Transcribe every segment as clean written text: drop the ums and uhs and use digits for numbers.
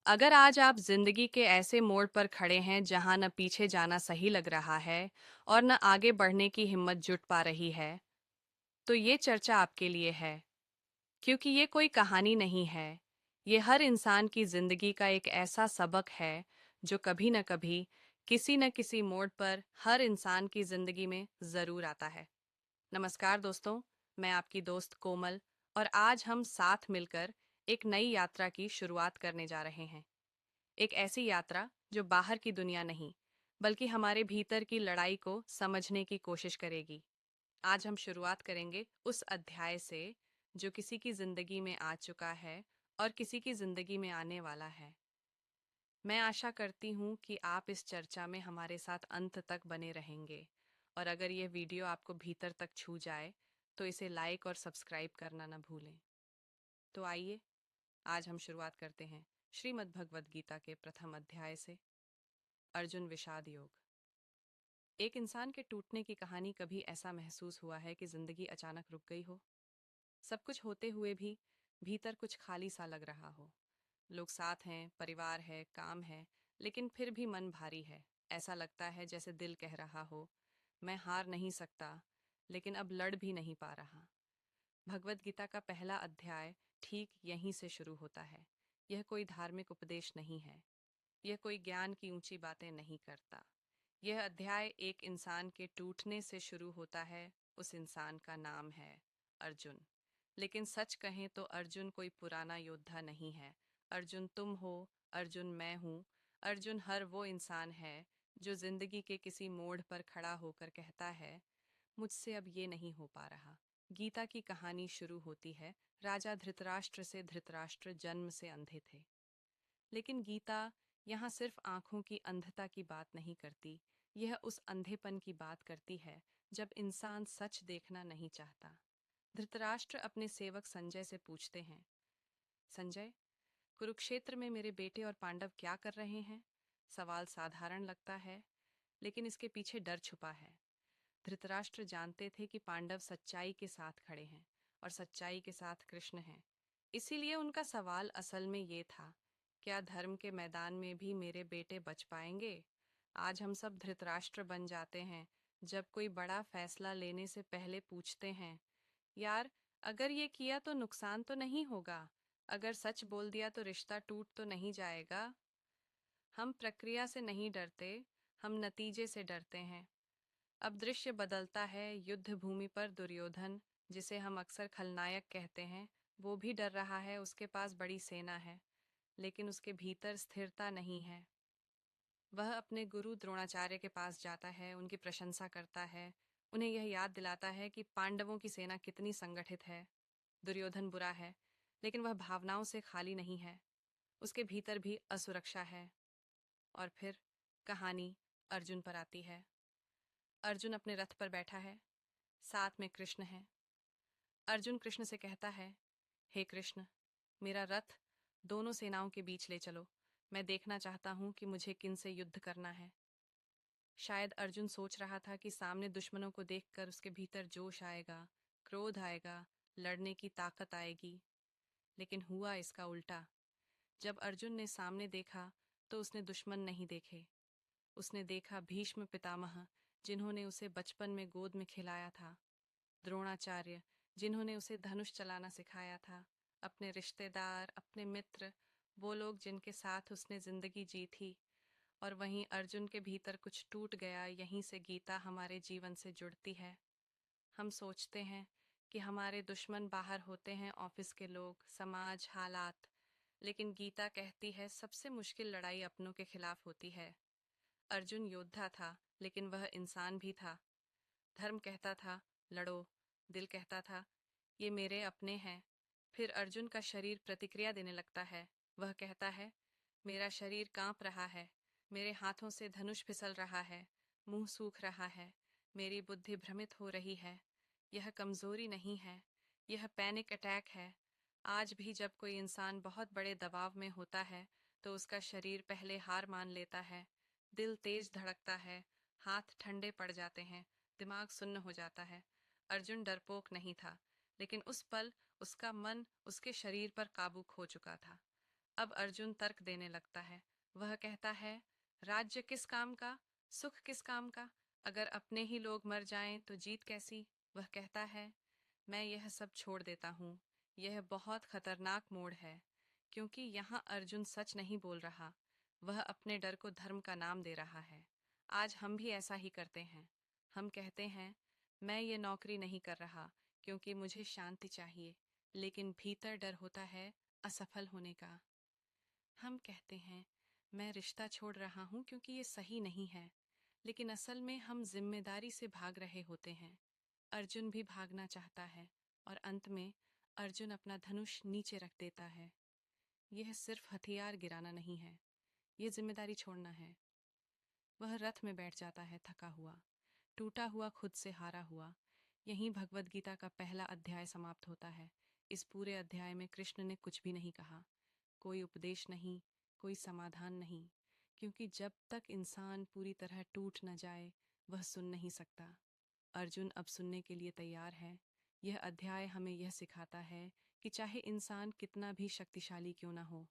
अगर आज आप जिंदगी के ऐसे मोड़ पर खड़े हैं जहां न पीछे जाना सही लग रहा है और न आगे बढ़ने की हिम्मत जुट पा रही है, तो ये चर्चा आपके लिए है। क्योंकि ये कोई कहानी नहीं है, ये हर इंसान की जिंदगी का एक ऐसा सबक है जो कभी न कभी किसी न किसी मोड़ पर हर इंसान की जिंदगी में जरूर आता है। नमस्कार दोस्तों, मैं आपकी दोस्त कोमल, और आज हम साथ मिलकर एक नई यात्रा की शुरुआत करने जा रहे हैं। एक ऐसी यात्रा जो बाहर की दुनिया नहीं, बल्कि हमारे भीतर की लड़ाई को समझने की कोशिश करेगी। आज हम शुरुआत करेंगे उस अध्याय से जो किसी की जिंदगी में आ चुका है और किसी की जिंदगी में आने वाला है। मैं आशा करती हूँ कि आप इस चर्चा में हमारे साथ अंत तक बने रहेंगे, और अगर ये वीडियो आपको भीतर तक छू जाए तो इसे लाइक और सब्सक्राइब करना न भूलें। तो आइए, आज हम शुरुआत करते हैं श्रीमद् भगवद गीता के प्रथम अध्याय से, अर्जुन विषाद योग। एक इंसान के टूटने की कहानी। कभी ऐसा महसूस हुआ है कि जिंदगी अचानक रुक गई हो, सब कुछ होते हुए भी भीतर कुछ खाली सा लग रहा हो। लोग साथ हैं, परिवार है, काम है, लेकिन फिर भी मन भारी है। ऐसा लगता है जैसे दिल कह रहा हो, मैं हार नहीं सकता, लेकिन अब लड़ भी नहीं पा रहा। भगवद गीता का पहला अध्याय ठीक यहीं से शुरू होता है। यह कोई धार्मिक उपदेश नहीं है, यह कोई ज्ञान की ऊंची बातें नहीं करता। यह अध्याय एक इंसान के टूटने से शुरू होता है। उस इंसान का नाम है अर्जुन। लेकिन सच कहें तो अर्जुन कोई पुराना योद्धा नहीं है। अर्जुन तुम हो, अर्जुन मैं हूँ। अर्जुन हर वो इंसान है जो जिंदगी के किसी मोड़ पर खड़ा होकर कहता है, मुझसे अब ये नहीं हो पा रहा। गीता की कहानी शुरू होती है राजा धृतराष्ट्र से। धृतराष्ट्र जन्म से अंधे थे, लेकिन गीता यहाँ सिर्फ आंखों की अंधता की बात नहीं करती। यह उस अंधेपन की बात करती है जब इंसान सच देखना नहीं चाहता। धृतराष्ट्र अपने सेवक संजय से पूछते हैं, संजय, कुरुक्षेत्र में मेरे बेटे और पांडव क्या कर रहे हैं? सवाल साधारण लगता है, लेकिन इसके पीछे डर छुपा है। धृतराष्ट्र जानते थे कि पांडव सच्चाई के साथ खड़े हैं, और सच्चाई के साथ कृष्ण हैं। इसीलिए उनका सवाल असल में ये था, क्या धर्म के मैदान में भी मेरे बेटे बच पाएंगे? आज हम सब धृतराष्ट्र बन जाते हैं जब कोई बड़ा फैसला लेने से पहले पूछते हैं, यार, अगर ये किया तो नुकसान तो नहीं होगा? अगर सच बोल दिया तो रिश्ता टूट तो नहीं जाएगा? हम प्रक्रिया से नहीं डरते, हम नतीजे से डरते हैं। अब दृश्य बदलता है। युद्ध भूमि पर दुर्योधन, जिसे हम अक्सर खलनायक कहते हैं, वो भी डर रहा है। उसके पास बड़ी सेना है, लेकिन उसके भीतर स्थिरता नहीं है। वह अपने गुरु द्रोणाचार्य के पास जाता है, उनकी प्रशंसा करता है, उन्हें यह याद दिलाता है कि पांडवों की सेना कितनी संगठित है। दुर्योधन बुरा है, लेकिन वह भावनाओं से खाली नहीं है। उसके भीतर भी असुरक्षा है। और फिर कहानी अर्जुन पर आती है। अर्जुन अपने रथ पर बैठा है, साथ में कृष्ण है। अर्जुन कृष्ण से कहता है, हे कृष्ण, मेरा रथ दोनों सेनाओं के बीच ले चलो। मैं देखना चाहता हूं कि मुझे किन से युद्ध करना है। शायद अर्जुन सोच रहा था कि सामने दुश्मनों को देखकर उसके भीतर जोश आएगा, क्रोध आएगा, लड़ने की ताकत आएगी। लेकिन हुआ इसका उल्टा। जब अर्जुन ने सामने देखा तो उसने दुश्मन नहीं देखे, उसने देखा भीष्म पितामह, जिन्होंने उसे बचपन में गोद में खिलाया था। द्रोणाचार्य, जिन्होंने उसे धनुष चलाना सिखाया था। अपने रिश्तेदार, अपने मित्र, वो लोग जिनके साथ उसने जिंदगी जी थी। और वहीं अर्जुन के भीतर कुछ टूट गया। यहीं से गीता हमारे जीवन से जुड़ती है। हम सोचते हैं कि हमारे दुश्मन बाहर होते हैं, ऑफिस के लोग, समाज, हालात। लेकिन गीता कहती है सबसे मुश्किल लड़ाई अपनों के खिलाफ होती है। अर्जुन योद्धा था, लेकिन वह इंसान भी था। धर्म कहता था लड़ो, दिल कहता था ये मेरे अपने हैं। फिर अर्जुन का शरीर प्रतिक्रिया देने लगता है। वह कहता है, मेरा शरीर कांप रहा है, मेरे हाथों से धनुष फिसल रहा है, मुंह सूख रहा है, मेरी बुद्धि भ्रमित हो रही है। यह कमजोरी नहीं है, यह पैनिक अटैक है। आज भी जब कोई इंसान बहुत बड़े दबाव में होता है तो उसका शरीर पहले हार मान लेता है। दिल तेज धड़कता है, हाथ ठंडे पड़ जाते हैं, दिमाग सुन्न हो जाता है। अर्जुन डरपोक नहीं था, लेकिन उस पल उसका मन उसके शरीर पर काबू खो चुका था। अब अर्जुन तर्क देने लगता है। वह कहता है, राज्य किस काम का, सुख किस काम का, अगर अपने ही लोग मर जाएं तो जीत कैसी। वह कहता है, मैं यह सब छोड़ देता हूँ। यह बहुत खतरनाक मोड़ है, क्योंकि यहाँ अर्जुन सच नहीं बोल रहा, वह अपने डर को धर्म का नाम दे रहा है। आज हम भी ऐसा ही करते हैं। हम कहते हैं, मैं ये नौकरी नहीं कर रहा क्योंकि मुझे शांति चाहिए, लेकिन भीतर डर होता है असफल होने का। हम कहते हैं, मैं रिश्ता छोड़ रहा हूँ क्योंकि ये सही नहीं है, लेकिन असल में हम जिम्मेदारी से भाग रहे होते हैं। अर्जुन भी भागना चाहता है, और अंत में अर्जुन अपना धनुष नीचे रख देता है। यह सिर्फ हथियार गिराना नहीं है, यह जिम्मेदारी छोड़ना है। वह रथ में बैठ जाता है, थका हुआ, टूटा हुआ, खुद से हारा हुआ। यहीं भगवद गीता का पहला अध्याय समाप्त होता है। इस पूरे अध्याय में कृष्ण ने कुछ भी नहीं कहा, कोई उपदेश नहीं, कोई समाधान नहीं, क्योंकि जब तक इंसान पूरी तरह टूट न जाए वह सुन नहीं सकता। अर्जुन अब सुनने के लिए तैयार है। यह अध्याय हमें यह सिखाता है कि चाहे इंसान कितना भी शक्तिशाली क्यों ना हो,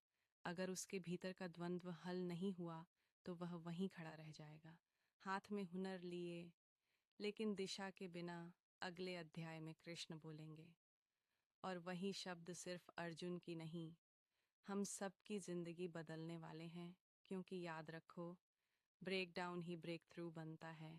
अगर उसके भीतर का द्वंद्व हल नहीं हुआ तो वह वहीं खड़ा रह जाएगा, हाथ में हुनर लिए लेकिन दिशा के बिना। अगले अध्याय में कृष्ण बोलेंगे, और वही शब्द सिर्फ अर्जुन की नहीं, हम सब की जिंदगी बदलने वाले हैं, क्योंकि याद रखो, ब्रेक डाउन ही ब्रेक थ्रू बनता है।